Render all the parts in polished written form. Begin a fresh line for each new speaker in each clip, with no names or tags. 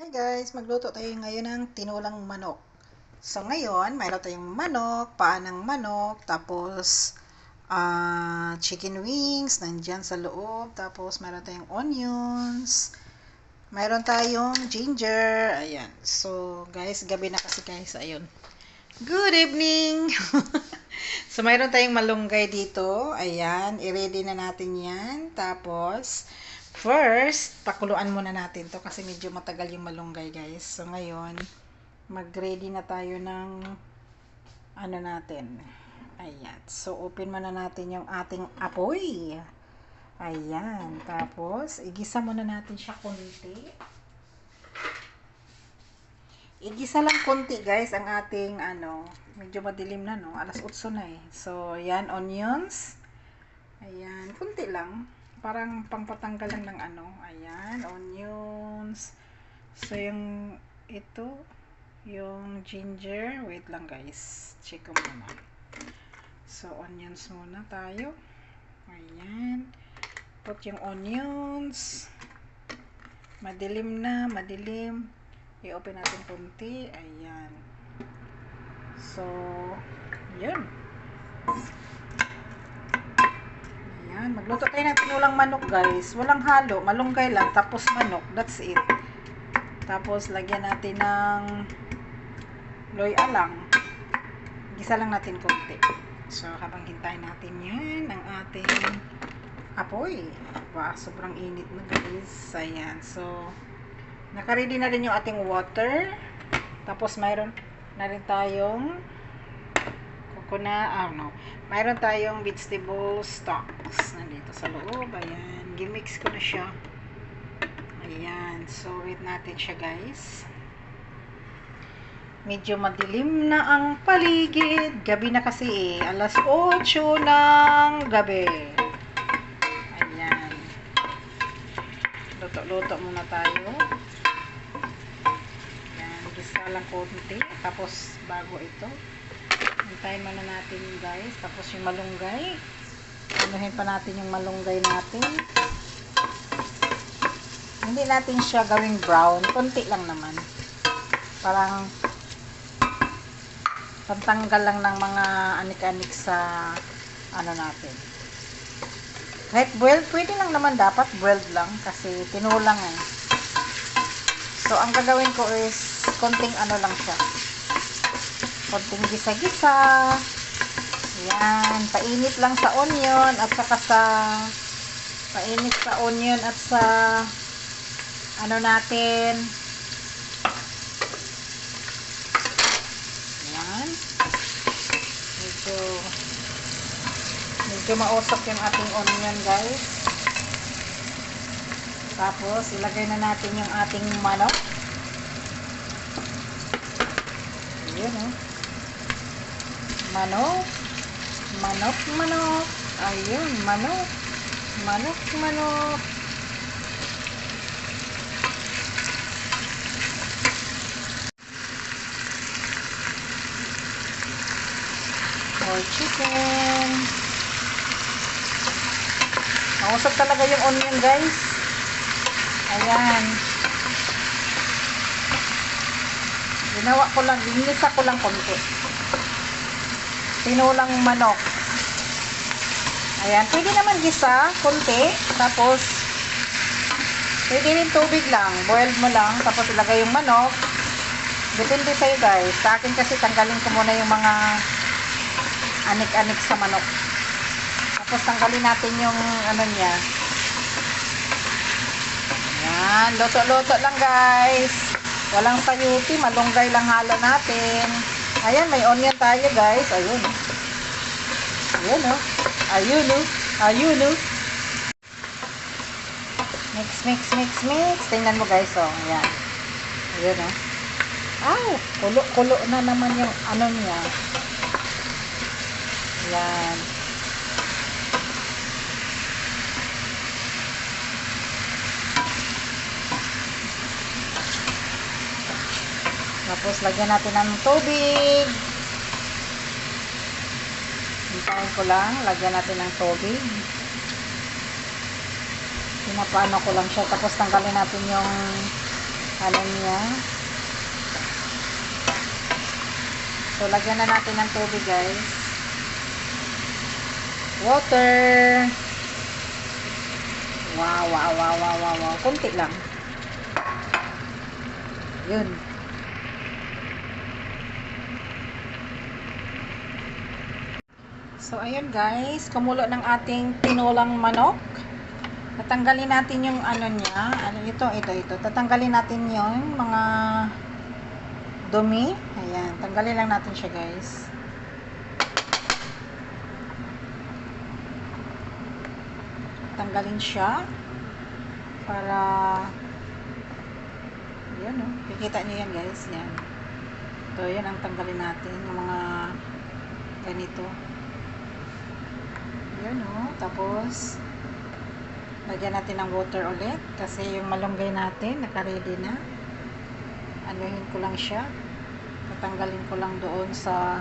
Hi guys, magluto tayo ngayon ng tinulang manok. So ngayon, mayroon tayong manok, paa ng manok, tapos chicken wings, nandyan sa loob, tapos mayroon tayong onions, mayroon tayong ginger, ayan. So guys, gabi na kasi guys, ayun. Good evening! So mayroon tayong malunggay dito, ayan, i-ready na natin yan, tapos first, pakuluan muna natin to kasi medyo matagal yung malunggay guys. So ngayon, mag-ready na tayo ng ano natin. Ayan. So open muna natin yung ating apoy. Ayan. Tapos, igisa muna natin siya konti. Igisa lang konti guys ang ating medyo madilim na no. Alas 8 na eh. So, ayan, onions. Ayan, konti lang. Parang pangpatanggal lang ng ayan, onions. So, ito, yung ginger. Wait lang guys. Check ko muna. So, onions muna tayo. Ayan. Put yung onions. Madilim na, madilim. I-open natin konti. Ayan. So, yun. Ayan, magluto tayo ng tinulang manok guys. Walang halo, malunggay lang, tapos manok. That's it. Tapos, lagyan natin ng loy alang. Gisa lang natin konti. So, habang hintayin natin yan, ang ating apoy. Wow, sobrang init na guys. Ayan, so, naka-ready na rin yung ating water. Tapos, mayroon na rin tayong mayroon tayong vegetable stocks nandito sa loob. Ayan, gimix ko na siya. Ayan, so wait natin siya guys. Medyo madilim na ang paligid. Gabi na kasi eh. Alas 8 ng gabi. Ayan. Luto-luto muna tayo. Ayan, gisa lang konti. Tapos bago ito, hintayin muna natin guys. Tapos yung malunggay. Anuhin pa natin yung malunggay natin. Hindi natin siya gawing brown. Konti lang naman. Parang pantanggal lang ng mga anik-anik sa natin. Kahit boiled, pwede lang naman dapat boiled lang kasi tinulang eh. So, ang gagawin ko is konting lang siya. Konting gisa-gisa. Ayan, painit lang sa onion at saka painit sa onion at sa natin. Ayan. Medyo mausok yung ating onion guys. Tapos, ilagay na natin yung ating manok. Ayan o. Manok. Manok, manok. Ayun, manok. Manok, manok. Or chicken. Mausap talaga yung onion guys. Ayan. Ginawa ko lang, ginisa ko lang konti. Tinulang manok. Ayan, pwede naman gisa, konti. Tapos, pwede rin tubig lang. Boiled mo lang, tapos ilagay yung manok. Depende sa'yo guys. Sa akin kasi tanggalin ko muna yung mga anik-anik sa manok. Tapos tanggalin natin yung niya. Ayan, luto-luto lang guys. Walang sayuti, malunggay lang halo natin. Ayan, may onion tayo guys. Ayun. Ayun o. Ayun o. Ayun o. Mix, mix, mix, mix. Tingnan mo guys o. Ayan. Ayun o. Ay, kulo-kulo na naman yung niya. Ayan. Tapos, lagyan natin ng tubig. Hintayin ko lang. Lagyan natin ng tubig. Pinapaano ko lang siya. Tapos, tanggalin natin yung ano niya. So, lagyan na natin ng tubig, guys. Water. Wow, wow, wow, wow, wow, wow. Kunti lang. Yun. So, ayun guys. Kumulo ng ating tinolang manok. Tatanggalin natin yung ano niya. Ano ito. Tatanggalin natin yung mga dumi. Ayan. Tanggalin lang natin siya, guys. Tanggalin siya. Para yan o. Kikita niyo yan, guys. Yan. Ito, yan ang tanggalin natin. Yung mga ganito. Yan o. Tapos lagyan natin ng water ulit. Kasi yung malunggay natin, naka-ready na. Anuhin ko lang siya. Tatanggalin ko lang doon sa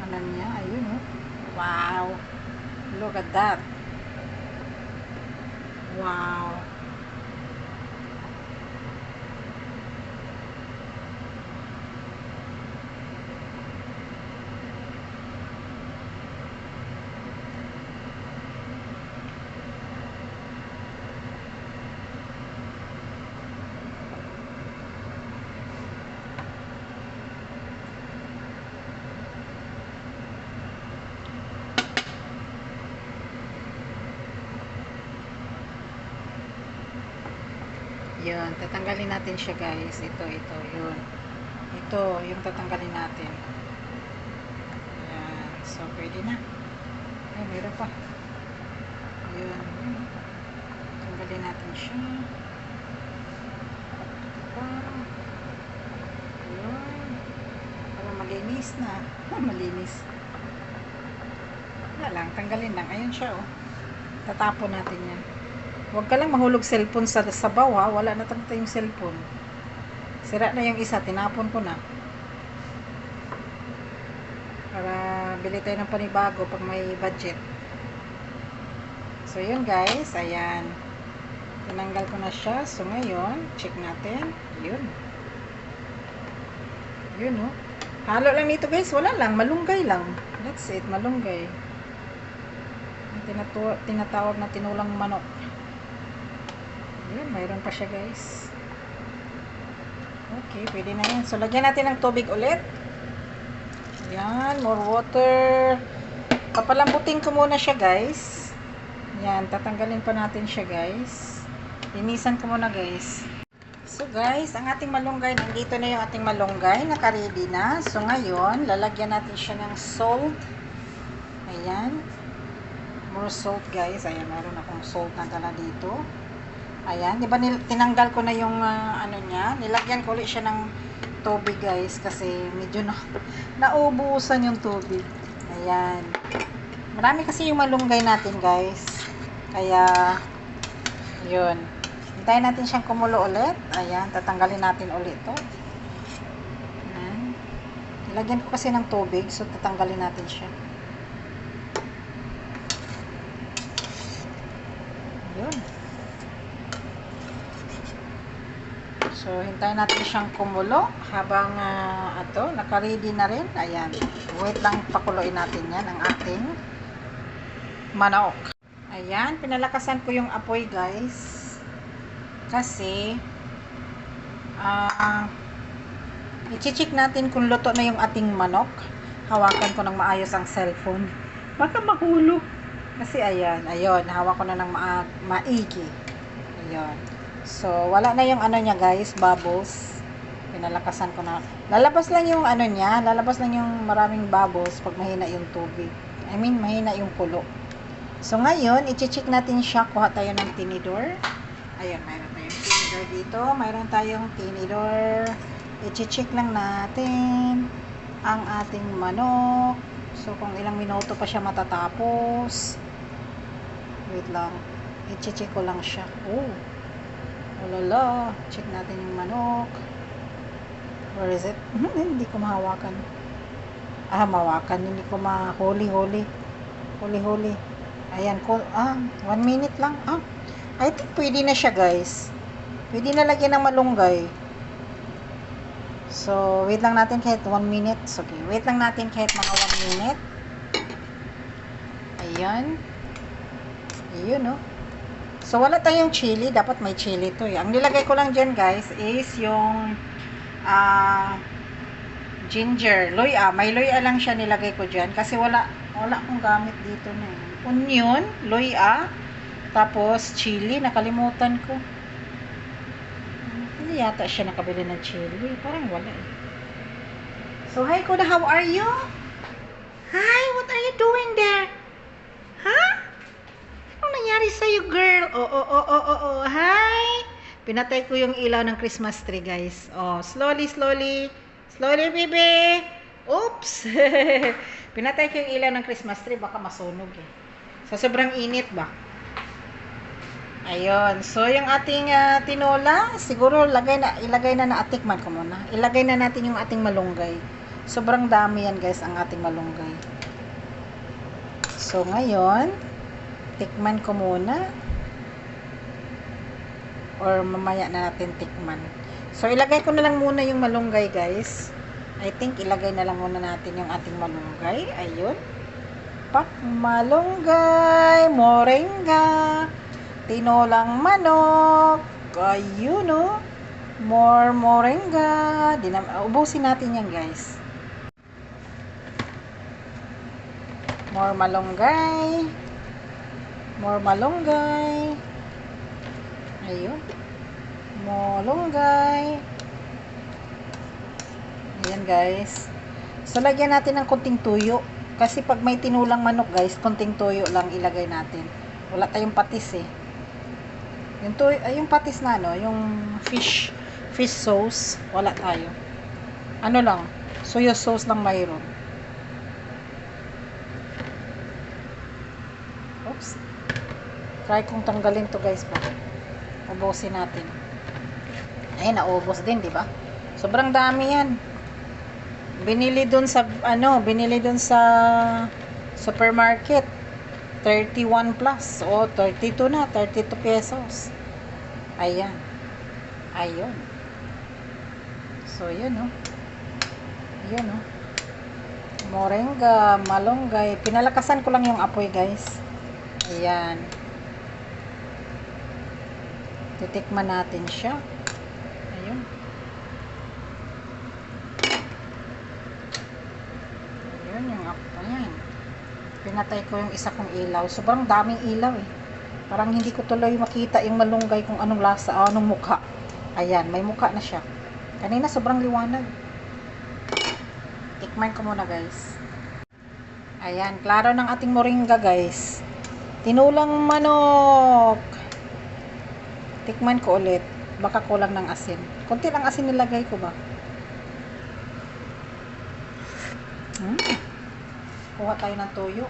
ano niya. Ayun o. Wow. Look at that. Wow. Yun, tatanggalin natin siya, guys. Ito, yun. Ito, yung tatanggalin natin. Ayan. So, pwede na. Ay, meron pa. Yun. Tanggalin natin siya. Yun. Para malinis na. Malinis. Wala lang, tanggalin lang. Ayun siya, oh. Tatapon natin yan. Huwag ka lang mahulog cellphone sa sabaw, ha. Wala na talaga yung cellphone. Sira na yung isa. Tinapon ko na. Para bili tayo ng panibago pag may budget. So, yun guys. Ayan. Tinanggal ko na siya. So, ngayon, check natin. Yun. Yun, oh. Halo lang nito guys. Wala lang. Malunggay lang. That's it. Malunggay. Tinatawag na tinulang manok. Yun, mayroon pa siya guys. Okay, pwede na yan. So, lagyan natin ng tubig ulit. Yan, more water. Papalambutin ko muna siya guys. Yan, tatanggalin pa natin siya guys. Linisan ko muna guys. So guys, ang ating malunggay, nandito na yung ating malunggay. Naka-ready na. So ngayon, lalagyan natin siya ng salt. Ayan. More salt guys. Ayan, meron akong salt na dala dito. Ayan, di ba tinanggal ko na yung ano niya, nilagyan ko ulit siya ng tubig guys kasi medyo naubusan yung tubig. Ayan. Marami kasi yung malunggay natin guys. Kaya yun. Hintayin natin siyang kumulo ulit. Ayan, tatanggalin natin ulit to. Ayan. Nilagyan ko kasi ng tubig so tatanggalin natin siya. Yun. So, hintayin natin siyang kumulo habang naka-ready na rin. Ayan. Wait lang, pakuloyin natin yan ang ating manok. Ayan, pinalakasan ko yung apoy guys. Kasi i-check natin kung luto na yung ating manok. Hawakan ko ng maayos ang cellphone. Baka mahulog. Kasi ayan, ayun, hawak ko na ng maigi. Ayun. So, wala na yung ano niya guys, bubbles. Pinalakasan ko na. Lalabas lang yung ano niya, lalabas lang yung maraming bubbles pag mahina yung tubig. I mean, mahina yung kulo. So, ngayon, i-check natin siya. Kuha tayo ng tinidor. Ayun, mayroon tayong tinidor dito. Mayroon tayong tinidor. I-check lang natin ang ating manok. So, kung ilang minuto pa siya matatapos. Wait lang. I-check ko lang siya. Oh. Olala, check natin yung manok. Where is it? Hindi ko mahawakan. Mahawakan. Hindi ko mahuli-huli. Huli-huli. Ayan, 1 minute lang. I think pwede na siya guys. Pwede na lagyan ng malunggay. So, wait lang natin kahit 1 minute. Okay, wait lang natin kahit mga 1 minute. Ayan. Ayun, no? So, wala tayong chili. Dapat may chili to, eh. Ang nilagay ko lang dyan, guys, is yung ginger. Luya. May luya lang siya nilagay ko dyan. Kasi wala akong gamit dito na, eh. Onion, luya, tapos chili. Nakalimutan ko. Hindi yata siya nakabili ng chili. Parang wala, eh. So, hi, Kuda. How are you? Hi, what are you doing there? Huh? Anong nangyari sa'yo, girl? Oh. Hi. Pinatay ko yung ilaw ng Christmas tree, guys. Oh, slowly. Slowly, baby. Oops. Pinatay ko yung ilaw ng Christmas tree. Baka masunog, eh. So, sobrang init ba? Ayun. So, yung ating tinola, siguro ilagay na atikman ko muna. Ilagay na natin yung ating malunggay. Sobrang dami yan, guys, ang ating malunggay. So, ngayon, tikman ko muna. Or mamaya na natin tikman. So, ilagay ko na lang muna yung malunggay, guys. I think ilagay na lang muna natin yung ating malunggay. Ayun. Pak malunggay, moringa, tinolang manok. Ayun, no? More moringa. Ubusin natin yan, guys. More malunggay. More malunggay. Ayun. Malunggay. Ayan, guys. So, lagyan natin ng konting tuyo. Kasi pag may tinulang manok, guys, konting tuyo lang ilagay natin. Wala tayong patis, eh. Yung patis na, no? Yung fish sauce. Wala tayo. Ano lang? Soya sauce lang mayroon. Oops. Try kong tanggalin to, guys, ba? Ubusin natin. Ay, naubos din, di ba? Sobrang dami yan. Binili dun sa supermarket. 31 plus. O, 32 na. 32 pesos. Ayan. Ayun. So, yun, no? Yun, no? Moringa, malunggay. Pinalakasan ko lang yung apoy, guys. Ayan. Titikman natin siya. Ayun. Ayun yung apoy. Ayan. Pinatay ko yung isa kong ilaw. Sobrang daming ilaw, eh. Parang hindi ko tuloy makita yung malunggay kung anong lasa, anong mukha. Ayan, may mukha na siya. Kanina sobrang liwanag. Tikman ko muna, guys. Ayan, klaro ng ating moringa, guys. Tinulang manok. Tikman ko ulit. Baka kulang ng asin. Konti lang asin nilagay ko ba? Kuha tayo ng toyo.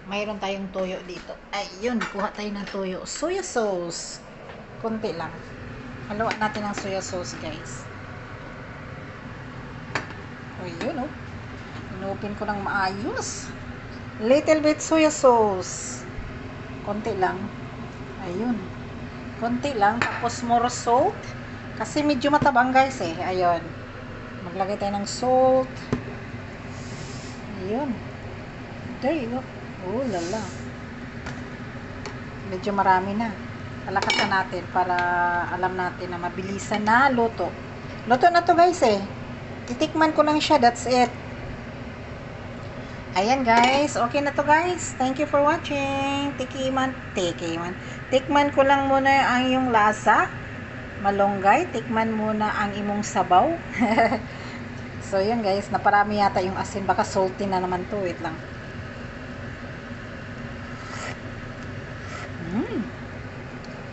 Mayroon tayong toyo dito. Ayun, kuha tayo ng toyo. Soya sauce. Konti lang. Haluan natin ng soya sauce, guys. Ayun, oh. Inupin ko ng maayos. Little bit soya sauce. Konti lang. Ayun. Konti lang. Tapos more salt. Kasi medyo matabang, guys, eh. Ayun. Maglagay tayo ng salt. Ayun. There you go. Oh, lala. Medyo marami na. Palakasan natin para alam natin na mabilisan na luto. Luto na to, guys, eh. Titikman ko lang siya. That's it. Ayan, guys. Okay na to, guys. Thank you for watching. Tikman ko lang muna ang yung lasa. Malunggay. Tikman muna ang imong sabaw. So, yun, guys. Naparami yata yung asin. Baka salty na naman to. Wait lang.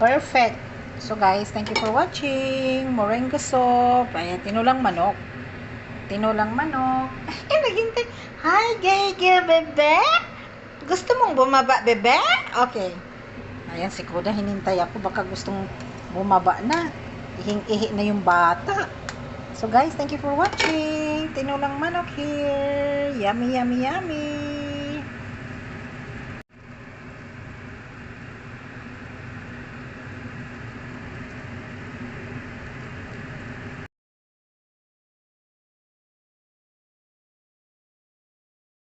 Perfect. So, guys, thank you for watching. Moringa soup. Ayan, tinulang manok. Tinulang manok. Ay, naghintay. Hi, gay, bebe. Gusto mong bumaba, bebe? Okay. Ayan, si Kuda, hinintay ako. Baka gustong bumaba na. Ihing-ihi na yung bata. So, guys, thank you for watching. Tinulang manok here. Yummy, yummy, yummy.